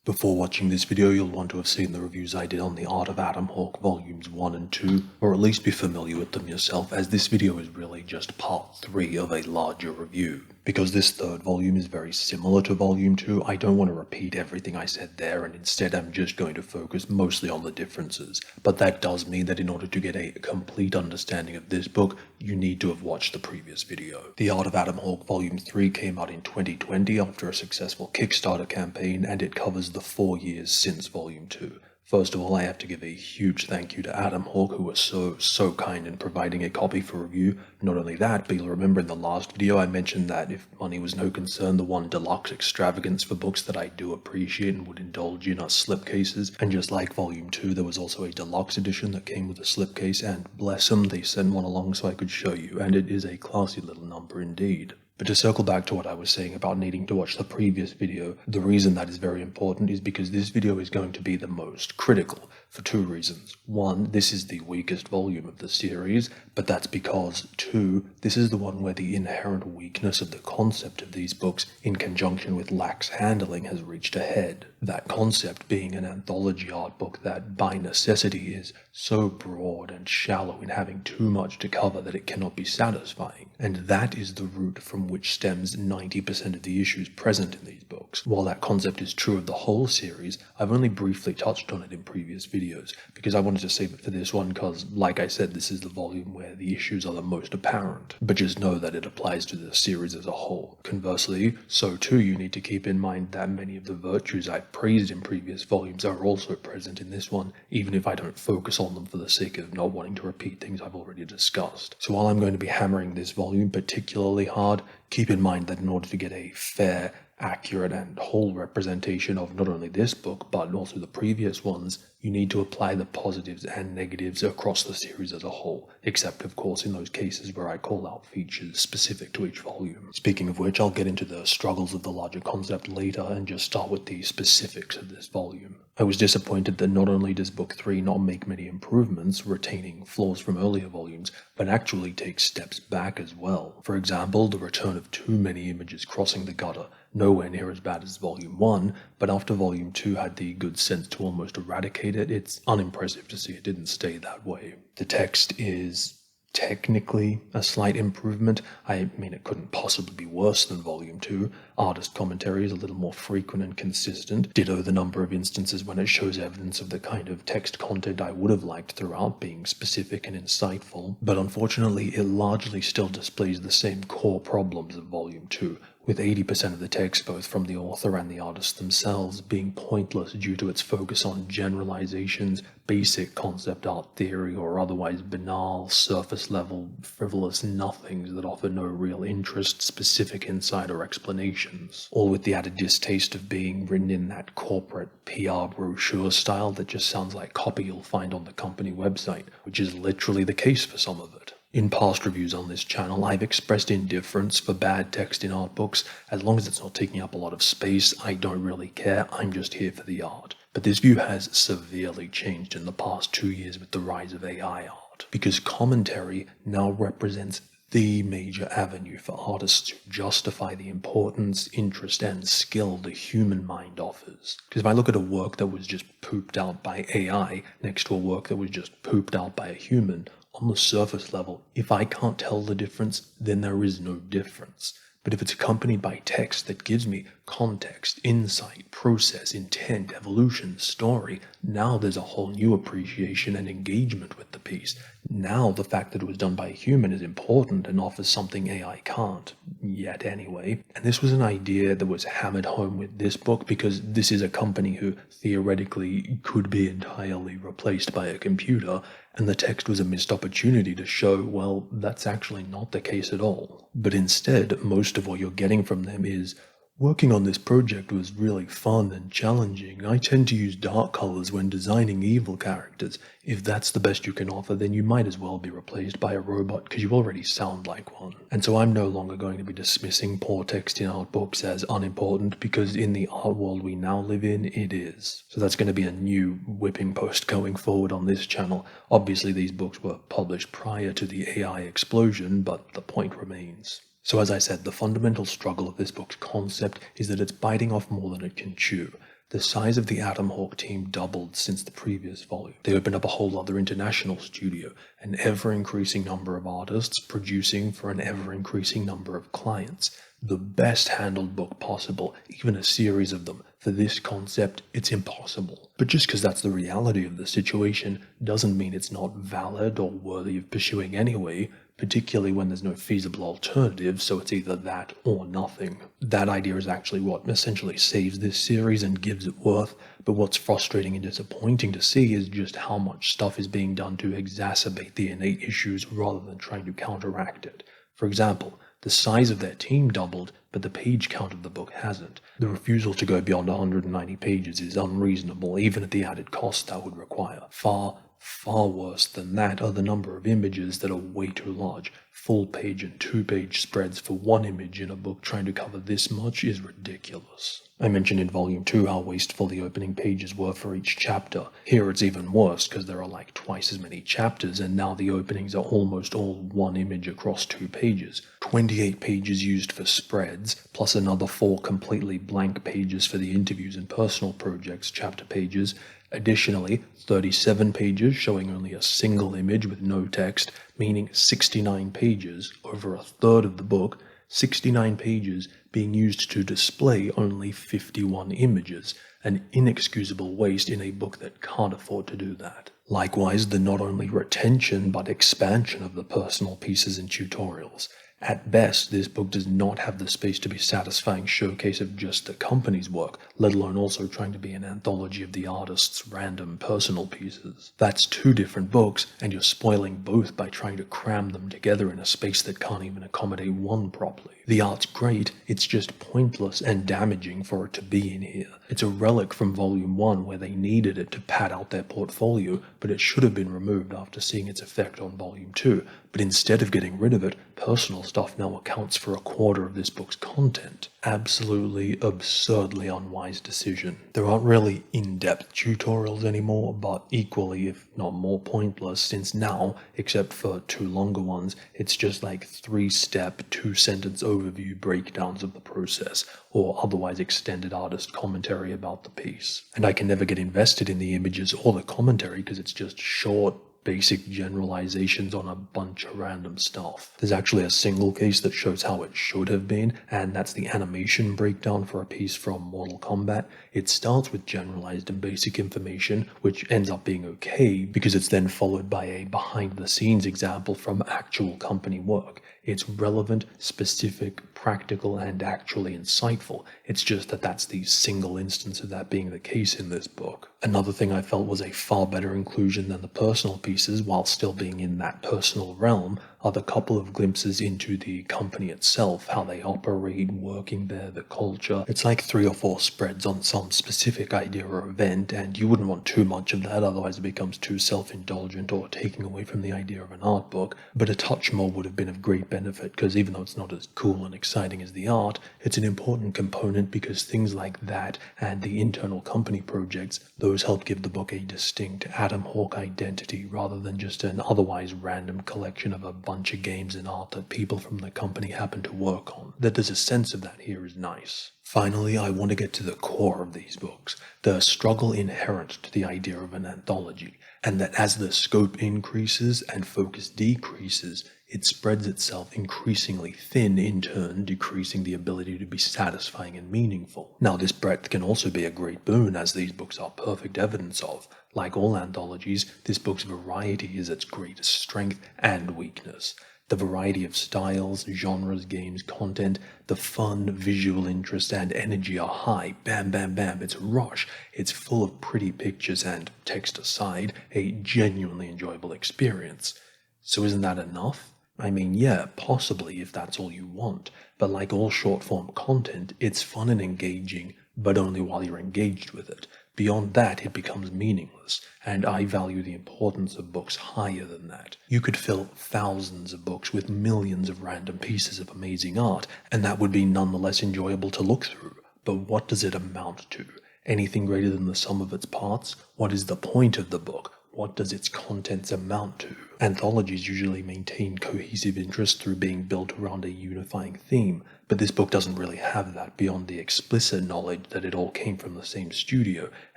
Before watching this video, you'll want to have seen the reviews I did on the Art of Atomhawk Volumes 1 and 2, or at least be familiar with them yourself, as this video is really just part 3 of a larger review. Because this third volume is very similar to Volume 2, I don't want to repeat everything I said there, and instead I'm just going to focus mostly on the differences. But that does mean that in order to get a complete understanding of this book, you need to have watched the previous video. The Art of Atomhawk Volume 3 came out in 2020 after a successful Kickstarter campaign, and it covers the 4 years since Volume 2. First of all, I have to give a huge thank you to Atomhawk, who was so kind in providing a copy for review. Not only that, but you'll remember in the last video I mentioned that if money was no concern, the one deluxe extravagance for books that I do appreciate and would indulge in are slipcases. And just like Volume 2, there was also a deluxe edition that came with a slipcase, and bless them, they sent one along so I could show you, and it is a classy little number indeed. But to circle back to what I was saying about needing to watch the previous video, the reason that is very important is because this video is going to be the most critical for 2 reasons. 1, this is the weakest volume of the series, but that's because 2, this is the one where the inherent weakness of the concept of these books in conjunction with lax handling has reached a head. That concept being an anthology art book that by necessity is so broad and shallow in having too much to cover that it cannot be satisfying. And that is the root from which stems 90% of the issues present in these books. While that concept is true of the whole series, I've only briefly touched on it in previous videos, because I wanted to save it for this one because, like I said, this is the volume where the issues are the most apparent. But just know that it applies to the series as a whole. Conversely, so too you need to keep in mind that many of the virtues I've praised in previous volumes are also present in this one, even if I don't focus on them for the sake of not wanting to repeat things I've already discussed. So while I'm going to be hammering this volume particularly hard, keep in mind that in order to get a fair, accurate, and whole representation of not only this book, but also the previous ones, you need to apply the positives and negatives across the series as a whole, except of course in those cases where I call out features specific to each volume. Speaking of which, I'll get into the struggles of the larger concept later and just start with the specifics of this volume. I was disappointed that not only does Book 3 not make many improvements, retaining flaws from earlier volumes, but actually takes steps back as well. For example, the return of too many images crossing the gutter, nowhere near as bad as Volume 1, but after Volume 2 had the good sense to almost eradicate it, it's unimpressive to see it didn't stay that way. The text is technically a slight improvement. I mean, it couldn't possibly be worse than Volume 2. Artist commentary is a little more frequent and consistent. Ditto the number of instances when it shows evidence of the kind of text content I would have liked throughout being specific and insightful. But unfortunately, it largely still displays the same core problems of Volume 2, with 80% of the text, both from the author and the artist themselves, being pointless due to its focus on generalizations, basic concept art theory, or otherwise banal, surface-level, frivolous nothings that offer no real interest, specific insight, or explanations. All with the added distaste of being written in that corporate PR brochure style that just sounds like copy you'll find on the company website, which is literally the case for some of it. In past reviews on this channel, I've expressed indifference for bad text in art books. As long as it's not taking up a lot of space, I don't really care, I'm just here for the art. But this view has severely changed in the past 2 years with the rise of AI art, because commentary now represents the major avenue for artists to justify the importance, interest, and skill the human mind offers. Because if I look at a work that was just pooped out by AI next to a work that was just pooped out by a human, on the surface level, if I can't tell the difference, then there is no difference. But if it's accompanied by text that gives me context, insight, process, intent, evolution, story, now there's a whole new appreciation and engagement with the piece. Now the fact that it was done by a human is important and offers something AI can't, yet anyway. And this was an idea that was hammered home with this book because this is a company who theoretically could be entirely replaced by a computer, and the text was a missed opportunity to show, well, that's actually not the case at all. But instead, most of what you're getting from them is, working on this project was really fun and challenging. I tend to use dark colors when designing evil characters. If that's the best you can offer, then you might as well be replaced by a robot because you already sound like one. And so I'm no longer going to be dismissing poor text in art books as unimportant, because in the art world we now live in, it is. So that's going to be a new whipping post going forward on this channel. Obviously these books were published prior to the AI explosion, but the point remains. So as I said, the fundamental struggle of this book's concept is that it's biting off more than it can chew. The size of the Atomhawk team doubled since the previous volume. They opened up a whole other international studio, an ever-increasing number of artists producing for an ever-increasing number of clients. The best handled book possible, even a series of them. For this concept, it's impossible. But just because that's the reality of the situation doesn't mean it's not valid or worthy of pursuing anyway, particularly when there's no feasible alternative, so it's either that or nothing. That idea is actually what essentially saves this series and gives it worth, but what's frustrating and disappointing to see is just how much stuff is being done to exacerbate the innate issues rather than trying to counteract it. For example, the size of their team doubled, but the page count of the book hasn't. The refusal to go beyond 190 pages is unreasonable, even at the added cost that would require. Far worse than that are the number of images that are way too large. Full-page and two-page spreads for one image in a book trying to cover this much is ridiculous. I mentioned in Volume 2 how wasteful the opening pages were for each chapter. Here it's even worse because there are like twice as many chapters, and now the openings are almost all one image across 2 pages. 28 pages used for spreads, plus another 4 completely blank pages for the interviews and personal projects chapter pages. Additionally, 37 pages showing only a single image with no text, meaning 69 pages, over a third of the book, 69 pages being used to display only 51 images, an inexcusable waste in a book that can't afford to do that. Likewise, the not only retention but expansion of the personal pieces and tutorials. At best, this book does not have the space to be a satisfying showcase of just the company's work, let alone also trying to be an anthology of the artist's random personal pieces. That's 2 different books, and you're spoiling both by trying to cram them together in a space that can't even accommodate one properly. The art's great, it's just pointless and damaging for it to be in here. It's a relic from Volume 1 where they needed it to pad out their portfolio, but it should have been removed after seeing its effect on Volume 2. But instead of getting rid of it, personal stuff now accounts for a quarter of this book's content. Absolutely, absurdly unwise decision. There aren't really in-depth tutorials anymore, but equally, if not more pointless, since now, except for 2 longer ones, it's just like 3-step, 2-sentence overview breakdowns of the process, or otherwise extended artist commentary about the piece. And I can never get invested in the images or the commentary because it's just short, basic generalizations on a bunch of random stuff. There's actually a single case that shows how it should have been, and that's the animation breakdown for a piece from Mortal Kombat. It starts with generalized and basic information, which ends up being okay because it's then followed by a behind-the-scenes example from actual company work. It's relevant, specific, practical, and actually insightful. It's just that that's the single instance of that being the case in this book. Another thing I felt was a far better inclusion than the personal pieces, while still being in that personal realm, are the couple of glimpses into the company itself, how they operate, working there, the culture. It's like 3 or 4 spreads on some specific idea or event, and you wouldn't want too much of that, otherwise it becomes too self-indulgent or taking away from the idea of an art book. But a touch more would have been of great benefit, because even though it's not as cool and exciting as the art, it's an important component because things like that and the internal company projects, those help give the book a distinct Atomhawk identity rather than just an otherwise random collection of a bunch of games and art that people from the company happen to work on. That there's a sense of that here is nice. Finally, I want to get to the core of these books, the struggle inherent to the idea of an anthology, and that as the scope increases and focus decreases, it spreads itself increasingly thin, in turn decreasing the ability to be satisfying and meaningful. Now, this breadth can also be a great boon, as these books are perfect evidence of. Like all anthologies, this book's variety is its greatest strength and weakness. The variety of styles, genres, games, content, the fun, visual interest, and energy are high. Bam, bam, bam, it's a rush. It's full of pretty pictures and, text aside, a genuinely enjoyable experience. So isn't that enough? I mean, yeah, possibly if that's all you want, but like all short-form content, it's fun and engaging, but only while you're engaged with it. Beyond that, it becomes meaningless, and I value the importance of books higher than that. You could fill thousands of books with millions of random pieces of amazing art, and that would be nonetheless enjoyable to look through. But what does it amount to? Anything greater than the sum of its parts? What is the point of the book? What does its contents amount to? Anthologies usually maintain cohesive interest through being built around a unifying theme, But this book doesn't really have that beyond the explicit knowledge that it all came from the same studio,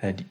and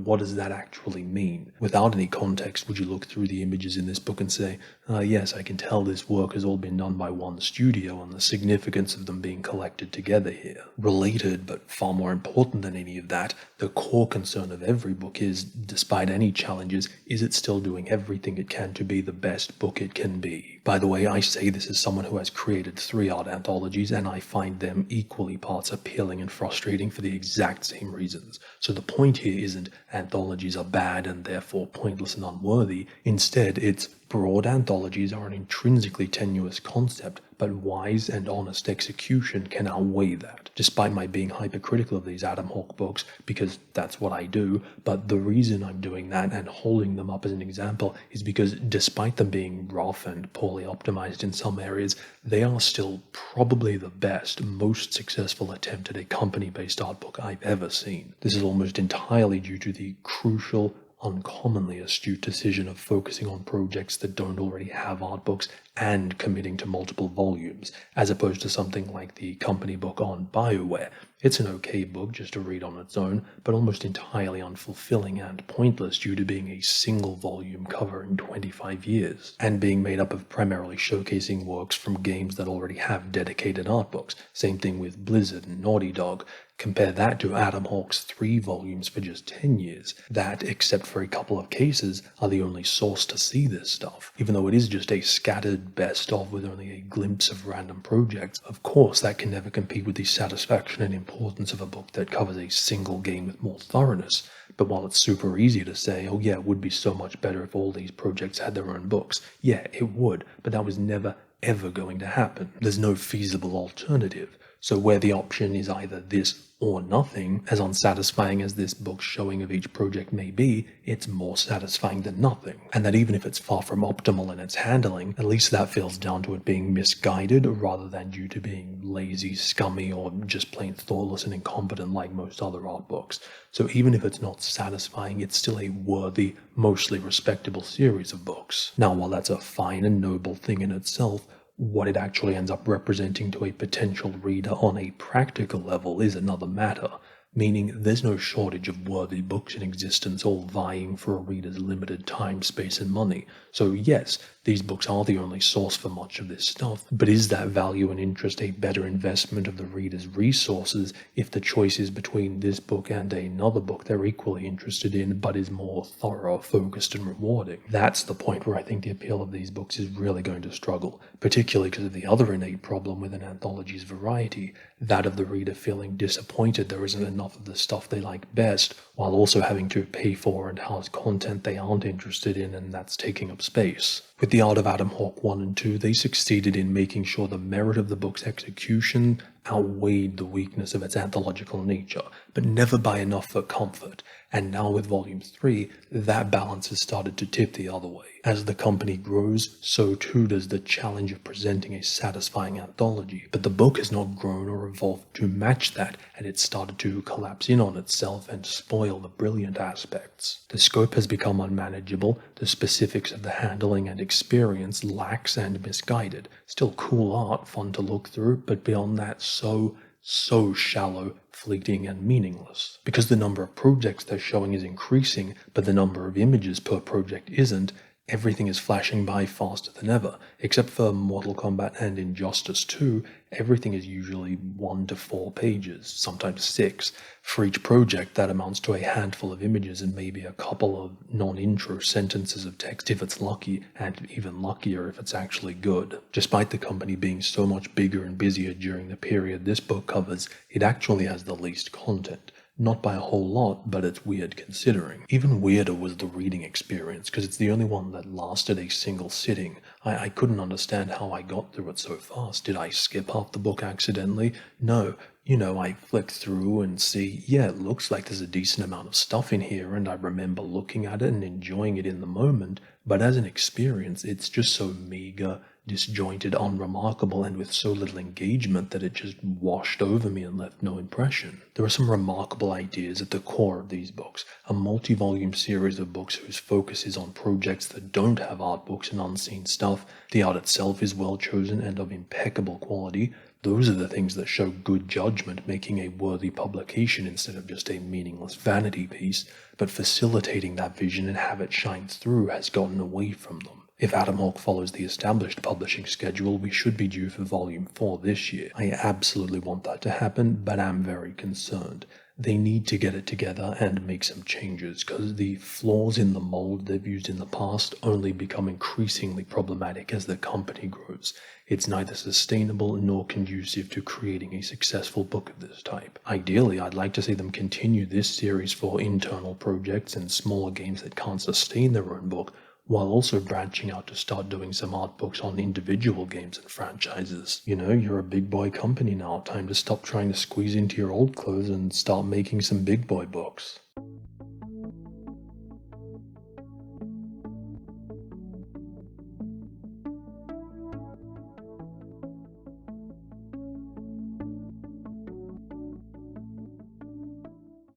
what does that actually mean? Without any context, would you look through the images in this book and say, yes, I can tell this work has all been done by one studio and the significance of them being collected together here? Related, but far more important than any of that, the core concern of every book is, despite any challenges, is it still doing everything it can to be the best book it can be? By the way, I say this as someone who has created 3 art anthologies, and I find them equally parts appealing and frustrating for the exact same reasons. So the point here isn't anthologies are bad and therefore pointless and unworthy. Instead, it's broad anthologies are an intrinsically tenuous concept, but wise and honest execution can outweigh that. Despite my being hypercritical of these Atomhawk books, because that's what I do, but the reason I'm doing that and holding them up as an example is because despite them being rough and poorly optimized in some areas, they are still probably the best, most successful attempt at a company-based art book I've ever seen. This is almost entirely due to the crucial, uncommonly astute decision of focusing on projects that don't already have art books and committing to multiple volumes, as opposed to something like the company book on BioWare. It's an okay book just to read on its own, but almost entirely unfulfilling and pointless due to being a single volume covering 25 years, and being made up of primarily showcasing works from games that already have dedicated art books. Same thing with Blizzard and Naughty Dog. Compare that to Atomhawk's 3 volumes for just 10 years, that, except for a couple of cases, are the only source to see this stuff. Even though it is just a scattered best of with only a glimpse of random projects, of course that can never compete with the satisfaction and importance of a book that covers a single game with more thoroughness. But while it's super easy to say, oh yeah, it would be so much better if all these projects had their own books, yeah, it would, but that was never ever going to happen. There's no feasible alternative. So where the option is either this or nothing, as unsatisfying as this book's showing of each project may be, it's more satisfying than nothing. And that even if it's far from optimal in its handling, at least that feels down to it being misguided rather than due to being lazy, scummy, or just plain thoughtless and incompetent like most other art books. So even if it's not satisfying, it's still a worthy, mostly respectable series of books. Now, while that's a fine and noble thing in itself, what it actually ends up representing to a potential reader on a practical level is another matter, meaning there's no shortage of worthy books in existence all vying for a reader's limited time, space, and money. So yes, these books are the only source for much of this stuff, but is that value and interest a better investment of the reader's resources if the choice is between this book and another book they're equally interested in but is more thorough, focused, and rewarding? That's the point where I think the appeal of these books is really going to struggle, particularly because of the other innate problem with an anthology's variety, that of the reader feeling disappointed there isn't enough of the stuff they like best, while also having to pay for and house content they aren't interested in and that's taking up space. With The Art of Atomhawk 1 and 2, they succeeded in making sure the merit of the book's execution outweighed the weakness of its anthological nature, but never by enough for comfort. And now with Volume 3, that balance has started to tip the other way. As the company grows, so too does the challenge of presenting a satisfying anthology. But the book has not grown or evolved to match that, and it's started to collapse in on itself and spoil the brilliant aspects. The scope has become unmanageable, the specifics of the handling and experience lax and misguided. Still cool art, fun to look through, but beyond that, so shallow, fleeting, and meaningless. Because the number of projects they're showing is increasing, but the number of images per project isn't, everything is flashing by faster than ever. Except for Mortal Kombat and Injustice 2, everything is usually 1 to 4 pages, sometimes 6. For each project, that amounts to a handful of images and maybe a couple of non-intro sentences of text if it's lucky, and even luckier if it's actually good. Despite the company being so much bigger and busier during the period this book covers, it actually has the least content. Not by a whole lot, but it's weird considering. Even weirder was the reading experience, because it's the only one that lasted a single sitting. I couldn't understand how I got through it so fast. Did I skip half the book accidentally? No. I flick through and see, yeah, it looks like there's a decent amount of stuff in here, and I remember looking at it and enjoying it in the moment, but as an experience, it's just so meager, disjointed, unremarkable, and with so little engagement that it just washed over me and left no impression. There are some remarkable ideas at the core of these books, a multi-volume series of books whose focus is on projects that don't have art books and unseen stuff. The art itself is well chosen and of impeccable quality. Those are the things that show good judgment, making a worthy publication instead of just a meaningless vanity piece, but facilitating that vision and have it shine through has gotten away from them. If Atomhawk follows the established publishing schedule, we should be due for Volume 4 this year. I absolutely want that to happen, but I'm very concerned. They need to get it together and make some changes, because the flaws in the mold they've used in the past only become increasingly problematic as the company grows. It's neither sustainable nor conducive to creating a successful book of this type. Ideally, I'd like to see them continue this series for internal projects and smaller games that can't sustain their own book, while also branching out to start doing some art books on individual games and franchises. You know, you're a big boy company now, time to stop trying to squeeze into your old clothes and start making some big boy books.